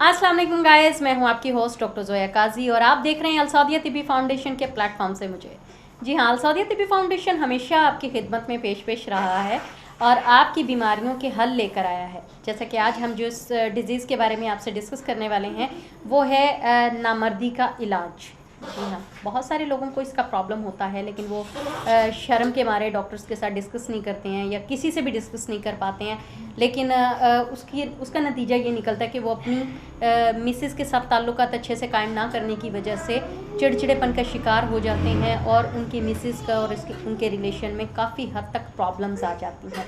अस्सलाम वालेकुम गाइस, मैं हूं आपकी होस्ट डॉक्टर जोया काजी और आप देख रहे हैं अलसौदिया तिब्बी फाउंडेशन के प्लेटफॉर्म से मुझे। जी हाँ, अलसौदिया तिब्बी फाउंडेशन हमेशा आपकी खिदमत में पेश रहा है और आपकी बीमारियों के हल लेकर आया है। जैसा कि आज हम जो इस डिज़ीज़ के बारे में आपसे डिस्कस करने वाले हैं वो है नामर्दी का इलाज। जी हाँ, बहुत सारे लोगों को इसका प्रॉब्लम होता है, लेकिन वो शर्म के मारे डॉक्टर्स के साथ डिस्कस नहीं करते हैं या किसी से भी डिस्कस नहीं कर पाते हैं। लेकिन उसका नतीजा ये निकलता है कि वो अपनी मिसेस के साथ ताल्लुकात अच्छे से कायम ना करने की वजह से चिड़चिड़ेपन का शिकार हो जाते हैं और उनकी मिसेस का और उनके रिलेशन में काफ़ी हद तक प्रॉब्लम्स आ जाती हैं।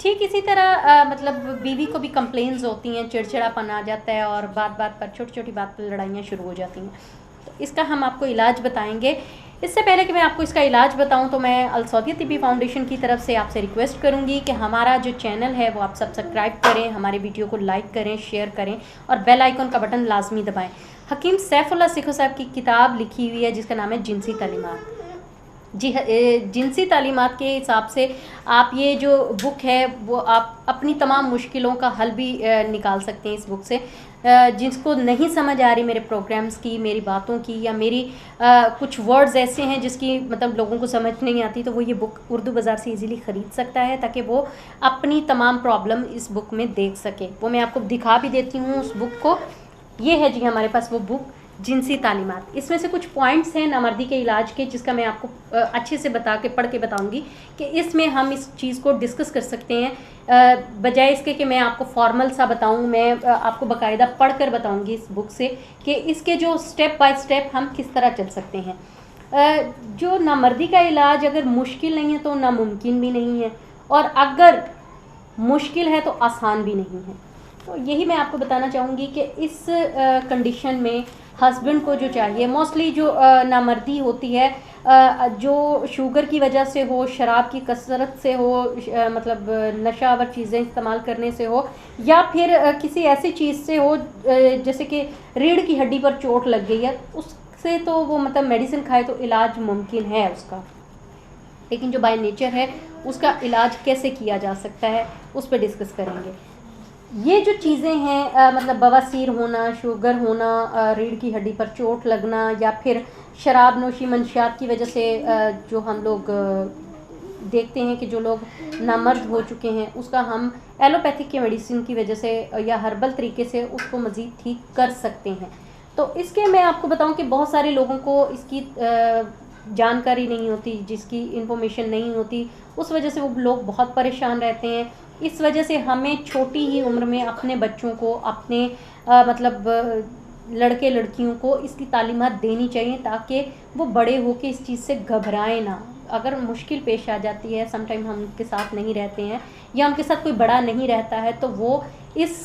ठीक इसी तरह मतलब बीवी को भी कंप्लेंट्स होती हैं, चिड़चिड़ापन आ जाता है और बात बात पर छोटी छोटी बात पर लड़ाइयाँ शुरू हो जाती हैं। तो इसका हम आपको इलाज बताएंगे। इससे पहले कि मैं आपको इसका इलाज बताऊं तो मैं अलसौदिया तिब्बी फाउंडेशन की तरफ से आपसे रिक्वेस्ट करूंगी कि हमारा जो चैनल है वो आप सब्सक्राइब करें, हमारे वीडियो को लाइक करें, शेयर करें और बेल आइकन का बटन लाजमी दबाएं। हकीम सैफुल्लाह सिखो साहब की किताब लिखी हुई है जिसका नाम है जिनसी तालीमात। जी, जिनसी तालीमात के हिसाब से आप ये जो बुक है वो आप अपनी तमाम मुश्किलों का हल भी निकाल सकते हैं इस बुक से। जिसको नहीं समझ आ रही मेरे प्रोग्राम्स की, मेरी बातों की या मेरी कुछ वर्ड्स ऐसे हैं जिसकी मतलब लोगों को समझ नहीं आती, तो वो ये बुक उर्दू बाज़ार से इजीली ख़रीद सकता है ताकि वो अपनी तमाम प्रॉब्लम इस बुक में देख सके। वो मैं आपको दिखा भी देती हूँ उस बुक को। ये है जी हमारे पास वो बुक जिनसी तालीमात। इसमें से कुछ पॉइंट्स हैं नामर्दी के इलाज के जिसका मैं आपको अच्छे से पढ़ के बताऊंगी कि इसमें हम इस चीज़ को डिस्कस कर सकते हैं। बजाय इसके कि मैं आपको फॉर्मल सा बताऊं, मैं आपको बाकायदा पढ़ कर बताऊंगी इस बुक से कि इसके जो स्टेप बाय स्टेप हम किस तरह चल सकते हैं। जो नामर्दी का इलाज अगर मुश्किल नहीं है तो नामुमकिन भी नहीं है, और अगर मुश्किल है तो आसान भी नहीं है। तो यही मैं आपको बताना चाहूँगी कि इस कंडीशन में हस्बैंड को जो चाहिए, मोस्टली जो नामर्दी होती है जो शुगर की वजह से हो, शराब की कसरत से हो, मतलब नशावर चीज़ें इस्तेमाल करने से हो, या फिर किसी ऐसी चीज़ से हो जैसे कि रीढ़ की हड्डी पर चोट लग गई है, उससे तो वो मतलब मेडिसिन खाए तो इलाज मुमकिन है उसका। लेकिन जो बाय नेचर है उसका इलाज कैसे किया जा सकता है उस पर डिस्कस करेंगे। ये जो चीज़ें हैं मतलब बवासीर होना, शुगर होना, रीढ़ की हड्डी पर चोट लगना, या फिर शराब नोशी मंशियात की वजह से जो हम लोग देखते हैं कि जो लोग नामर्द हो चुके हैं उसका हम एलोपैथिक के मेडिसिन की वजह से या हर्बल तरीके से उसको मज़ीद ठीक कर सकते हैं। तो इसके मैं आपको बताऊं कि बहुत सारे लोगों को इसकी जानकारी नहीं होती, जिसकी इन्फॉर्मेशन नहीं होती, उस वजह से वो लोग बहुत परेशान रहते हैं। इस वजह से हमें छोटी ही उम्र में अपने बच्चों को, अपने मतलब लड़के लड़कियों को इसकी तालीमात देनी चाहिए ताकि वो बड़े होकर इस चीज़ से घबराएं ना। अगर मुश्किल पेश आ जाती है, समटाइम हम उनके साथ नहीं रहते हैं या उनके साथ कोई बड़ा नहीं रहता है, तो वो इस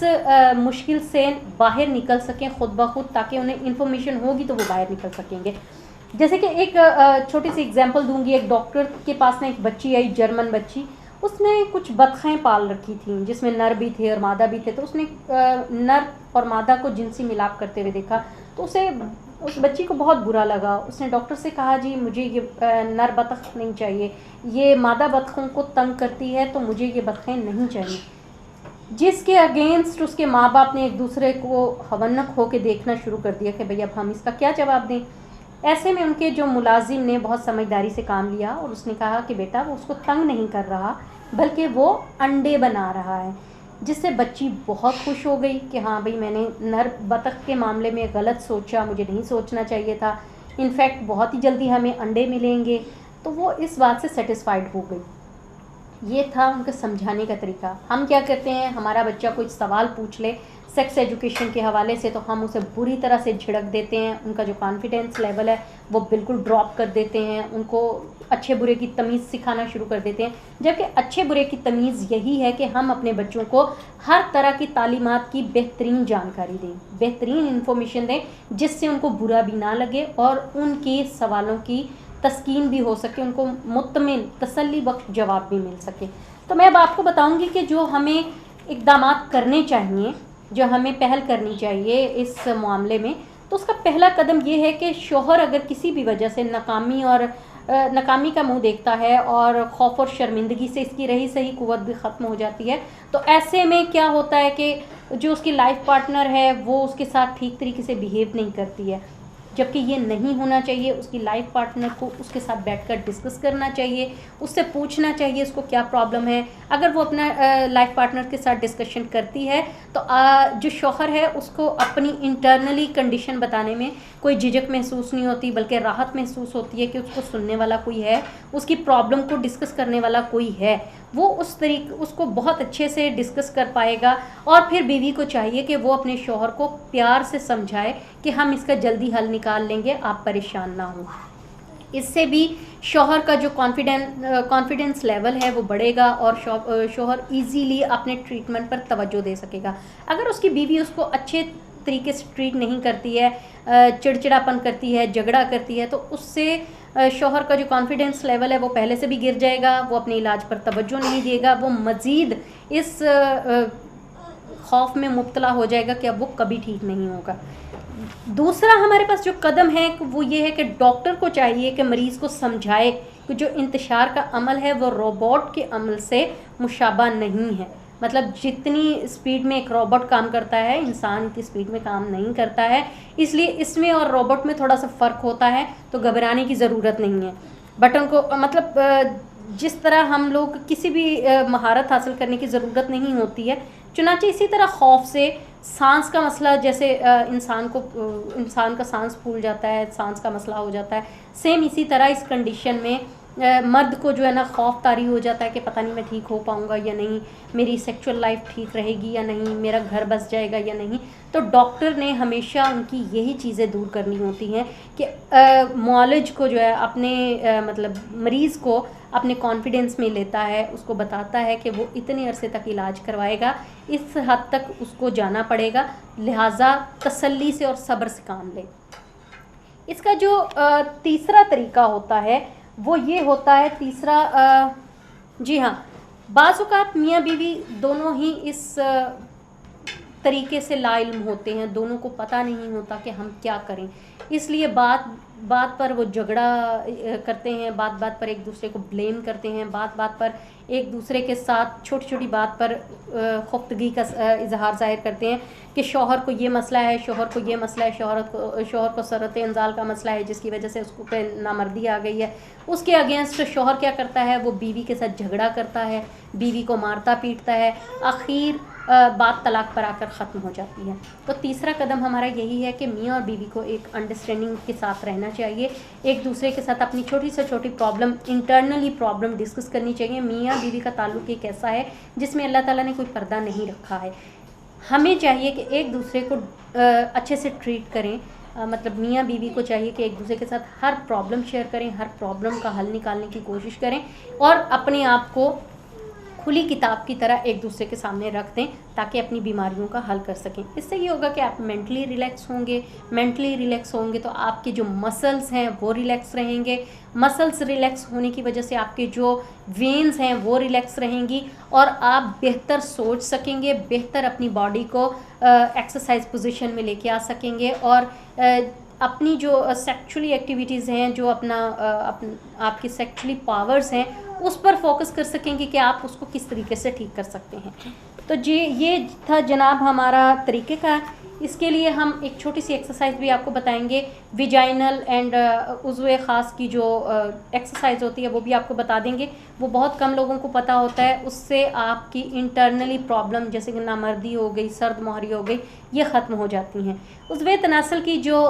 मुश्किल से बाहर निकल सकें खुद ब खुद, ताकि उन्हें इन्फॉर्मेशन होगी तो वो बाहर निकल सकेंगे। जैसे कि एक छोटी सी एग्जांपल दूंगी। एक डॉक्टर के पास ना एक बच्ची आई, जर्मन बच्ची। उसने कुछ बतखें पाल रखी थी जिसमें नर भी थे और मादा भी थे। तो उसने नर और मादा को जिनसी मिलाप करते हुए देखा, तो उसे उस बच्ची को बहुत बुरा लगा। उसने डॉक्टर से कहा, जी मुझे ये नर बतख नहीं चाहिए, ये मादा बतखों को तंग करती है, तो मुझे ये बतखें नहीं चाहिए। जिसके अगेंस्ट उसके माँ बाप ने एक दूसरे को हवन्नक होकर देखना शुरू कर दिया कि भाई अब हम इसका क्या जवाब दें। ऐसे में उनके जो मुलाजिम ने बहुत समझदारी से काम लिया और उसने कहा कि बेटा वो उसको तंग नहीं कर रहा बल्कि वो अंडे बना रहा है। जिससे बच्ची बहुत खुश हो गई कि हाँ भाई, मैंने नर बतख के मामले में गलत सोचा, मुझे नहीं सोचना चाहिए था, इनफैक्ट बहुत ही जल्दी हमें अंडे मिलेंगे। तो वो इस बात से सेटिस्फाइड हो गई। ये था उनका समझाने का तरीका। हम क्या करते हैं, हमारा बच्चा कोई सवाल पूछ ले सेक्स एजुकेशन के हवाले से तो हम उसे बुरी तरह से झिड़क देते हैं, उनका जो कॉन्फिडेंस लेवल है वो बिल्कुल ड्रॉप कर देते हैं, उनको अच्छे बुरे की तमीज़ सिखाना शुरू कर देते हैं। जबकि अच्छे बुरे की तमीज़ यही है कि हम अपने बच्चों को हर तरह की तालीमात की बेहतरीन जानकारी दें, बेहतरीन इन्फॉर्मेशन दें, जिससे उनको बुरा भी ना लगे और उनके सवालों की तस्कीन भी हो सके, उनको मुतमिन तसल्ली बख्श जवाब भी मिल सके। तो मैं अब आपको बताऊँगी कि जो हमें इक़दाम करने चाहिए, जो हमें पहल करनी चाहिए इस मामले में। तो उसका पहला कदम ये है कि शोहर अगर किसी भी वजह से नाकामी का मुंह देखता है और खौफ और शर्मिंदगी से इसकी रही सही कुव्वत भी ख़त्म हो जाती है, तो ऐसे में क्या होता है कि जो उसकी लाइफ पार्टनर है वो उसके साथ ठीक तरीके से बिहेव नहीं करती है, जबकि ये नहीं होना चाहिए। उसकी लाइफ पार्टनर को उसके साथ बैठकर डिस्कस करना चाहिए, उससे पूछना चाहिए उसको क्या प्रॉब्लम है। अगर वो अपना लाइफ पार्टनर के साथ डिस्कशन करती है तो जो शौहर है उसको अपनी इंटरनली कंडीशन बताने में कोई झिझक महसूस नहीं होती, बल्कि राहत महसूस होती है कि उसको सुनने वाला कोई है, उसकी प्रॉब्लम को डिस्कस करने वाला कोई है। वो उसको बहुत अच्छे से डिस्कस कर पाएगा। और फिर बीवी को चाहिए कि वो अपने शौहर को प्यार से समझाए कि हम इसका जल्दी हल निकाल लेंगे, आप परेशान ना हो। इससे भी शौहर का जो कॉन्फिडेंस लेवल है वो बढ़ेगा और शौहर इजीली अपने ट्रीटमेंट पर तवज्जो दे सकेगा। अगर उसकी बीवी उसको अच्छे तरीके से ट्रीट नहीं करती है, चिड़चिड़ापन करती है, झगड़ा करती है, तो उससे शौहर का जो कॉन्फिडेंस लेवल है वो पहले से भी गिर जाएगा, वो अपने इलाज पर तवज्जो नहीं देगा, वो मज़ीद इस खौफ में मुब्तला हो जाएगा कि अब वो कभी ठीक नहीं होगा। दूसरा हमारे पास जो कदम है वो ये है कि डॉक्टर को चाहिए कि मरीज़ को समझाए कि जो इंतशार का अमल है वो रोबोट के अमल से मुशाबा नहीं है। मतलब जितनी स्पीड में एक रोबोट काम करता है, इंसान की स्पीड में काम नहीं करता है, इसलिए इसमें और रोबोट में थोड़ा सा फ़र्क होता है, तो घबराने की ज़रूरत नहीं है। बटन को मतलब जिस तरह हम लोग किसी भी महारत हासिल करने की ज़रूरत नहीं होती है, चुनांचे इसी तरह खौफ से सांस का मसला, जैसे इंसान का सांस फूल जाता है, सांस का मसला हो जाता है, सेम इसी तरह इस कंडीशन में मर्द को जो है ना खौफ तारी हो जाता है कि पता नहीं मैं ठीक हो पाऊँगा या नहीं, मेरी सेक्सुअल लाइफ ठीक रहेगी या नहीं, मेरा घर बस जाएगा या नहीं। तो डॉक्टर ने हमेशा उनकी यही चीज़ें दूर करनी होती हैं कि मौलज को जो है अपने मतलब मरीज़ को अपने कॉन्फिडेंस में लेता है, उसको बताता है कि वो इतने अरसे तक इलाज करवाएगा, इस हद तक उसको जाना पड़ेगा, लिहाजा तसल्ली से और सब्र से काम ले। इसका जो तीसरा तरीका होता है वो ये होता है, जी हाँ, बाज़ औक़ात मियाँ बीवी दोनों ही इस तरीके से लाइल्म होते हैं, दोनों को पता नहीं होता कि हम क्या करें, इसलिए बात बात पर वो झगड़ा करते हैं, बात बात पर एक दूसरे को ब्लेम करते हैं, बात बात पर एक दूसरे के साथ छोटी छोटी बात पर खुफ्तगी का इजहार ज़ाहिर करते हैं कि शौहर को ये मसला है, शौहर को ये मसला है, शौहर को सरत इंजाल का मसला है जिसकी वजह से उसको पे नामर्दी आ गई है। उसके अगेंस्ट शौहर क्या करता है, वो बीवी के साथ झगड़ा करता है, बीवी को मारता पीटता है, आखिर बात तलाक पर आकर ख़त्म हो जाती है। तो तीसरा कदम हमारा यही है कि मियाँ और बीवी को एक अंडरस्टैंडिंग के साथ रहना चाहिए, एक दूसरे के साथ अपनी छोटी से छोटी प्रॉब्लम, इंटरनली प्रॉब्लम डिस्कस करनी चाहिए। मियाँ बीवी का ताल्लुक़ एक ऐसा है जिसमें अल्लाह ताला ने कोई पर्दा नहीं रखा है। हमें चाहिए कि एक दूसरे को अच्छे से ट्रीट करें, मतलब मियाँ बीवी को चाहिए कि एक दूसरे के साथ हर प्रॉब्लम शेयर करें, हर प्रॉब्लम का हल निकालने की कोशिश करें और अपने आप को खुली किताब की तरह एक दूसरे के सामने रख दें ताकि अपनी बीमारियों का हल कर सकें। इससे ये होगा कि आप मेंटली रिलैक्स होंगे तो आपके जो मसल्स हैं वो रिलैक्स रहेंगे, मसल्स रिलैक्स होने की वजह से आपके जो वेन्स हैं वो रिलैक्स रहेंगी और आप बेहतर सोच सकेंगे, बेहतर अपनी बॉडी को एक्सरसाइज पोजीशन में लेके आ सकेंगे और अपनी जो सेक्सुअली एक्टिविटीज़ हैं, जो आपकी सेक्सुअली पावर्स हैं उस पर फोकस कर सकेंगे कि आप उसको किस तरीके से ठीक कर सकते हैं। तो जी ये था जनाब हमारा तरीक़े का। इसके लिए हम एक छोटी सी एक्सरसाइज भी आपको बताएंगे, विजाइनल एंड उज़्वे ख़ास की जो एक्सरसाइज होती है वो भी आपको बता देंगे। वो बहुत कम लोगों को पता होता है, उससे आपकी इंटरनली प्रॉब्लम जैसे कि नामर्दी हो गई, सर्द मोहरी हो गई, ये ख़त्म हो जाती हैं। उज़्वे तनासल की जो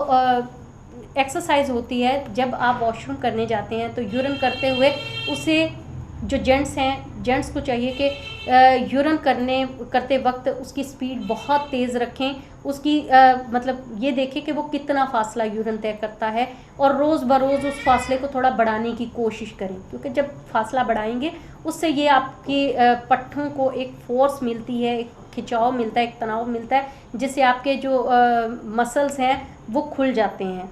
एक्सरसाइज होती है, जब आप वॉशरूम करने जाते हैं तो यूरिन करते हुए उसे, जो जेंट्स को चाहिए कि यूरिन करते वक्त उसकी स्पीड बहुत तेज़ रखें, उसकी मतलब ये देखें कि वो कितना फ़ासला यूरिन तय करता है और रोज़ बरोज़ उस फासले को थोड़ा बढ़ाने की कोशिश करें, क्योंकि जब फासला बढ़ाएंगे उससे ये आपकी पट्ठों को एक फोर्स मिलती है, एक खिंचाव मिलता है, एक तनाव मिलता है, जिससे आपके जो मसल्स हैं वो खुल जाते हैं।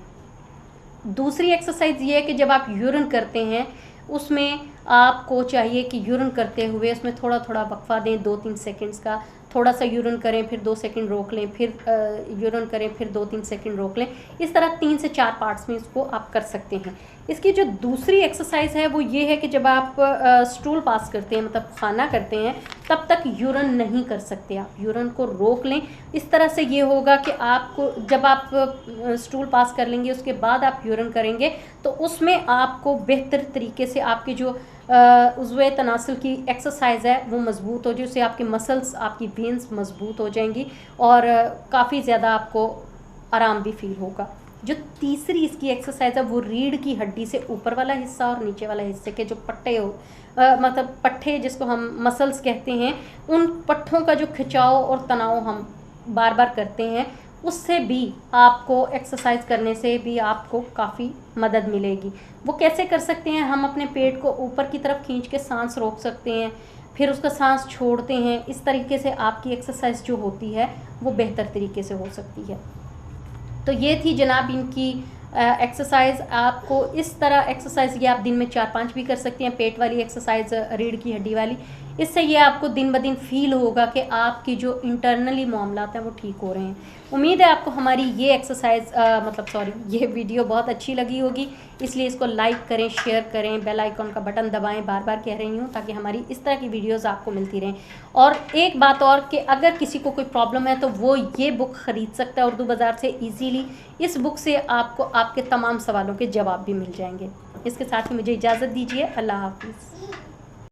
दूसरी एक्सरसाइज ये है कि जब आप यूरिन करते हैं उसमें आपको चाहिए कि यूरिन करते हुए उसमें थोड़ा थोड़ा वक्फा दें, 2-3 सेकंड्स का, थोड़ा सा यूरिन करें, फिर 2 सेकंड रोक लें, फिर यूरिन करें, फिर 2-3 सेकंड रोक लें। इस तरह 3 से 4 पार्ट्स में इसको आप कर सकते हैं। इसकी जो दूसरी एक्सरसाइज है वो ये है कि जब आप स्टूल पास करते हैं, मतलब खाना करते हैं, तब तक यूरिन नहीं कर सकते। आप यूरिन को रोक लें। इस तरह से ये होगा कि आपको जब आप स्टूल पास कर लेंगे उसके बाद आप यूरिन करेंगे तो उसमें आपको बेहतर तरीके से आपके जो उज़्वे तनासुल की एक्सरसाइज है वो मज़बूत हो जाए, उससे आपके मसल्स, आपकी वेन्स मज़बूत हो जाएंगी और काफ़ी ज़्यादा आपको आराम भी फील होगा। जो तीसरी इसकी एक्सरसाइज है वो रीढ़ की हड्डी से ऊपर वाला हिस्सा और नीचे वाला हिस्से के जो पट्टे हो मतलब पट्टे जिसको हम मसल्स कहते हैं, उन पट्टों का जो खिंचाव और तनाव हम बार बार करते हैं, उससे भी आपको एक्सरसाइज करने से भी आपको काफ़ी मदद मिलेगी। वो कैसे कर सकते हैं? हम अपने पेट को ऊपर की तरफ खींच के सांस रोक सकते हैं, फिर उसका सांस छोड़ते हैं। इस तरीके से आपकी एक्सरसाइज जो होती है वो बेहतर तरीके से हो सकती है। तो ये थी जनाब इनकी एक्सरसाइज। आपको इस तरह एक्सरसाइज ये आप दिन में 4-5 भी कर सकते हैं, पेट वाली एक्सरसाइज, रीढ़ की हड्डी वाली। इससे ये आपको दिन ब दिन फील होगा कि आपकी जो इंटरनली मामलात हैं वो ठीक हो रहे हैं। उम्मीद है आपको हमारी ये एक्सरसाइज ये वीडियो बहुत अच्छी लगी होगी, इसलिए इसको लाइक करें, शेयर करें, बेल आइकॉन का बटन दबाएं, बार बार कह रही हूँ, ताकि हमारी इस तरह की वीडियोज़ आपको मिलती रहें। और एक बात और कि अगर किसी को कोई प्रॉब्लम है तो वो ये बुक ख़रीद सकता है उर्दू बाज़ार से ईजीली। इस बुक से आपको आपके तमाम सवालों के जवाब भी मिल जाएंगे। इसके साथ ही मुझे इजाज़त दीजिए। अल्लाह हाफिज़।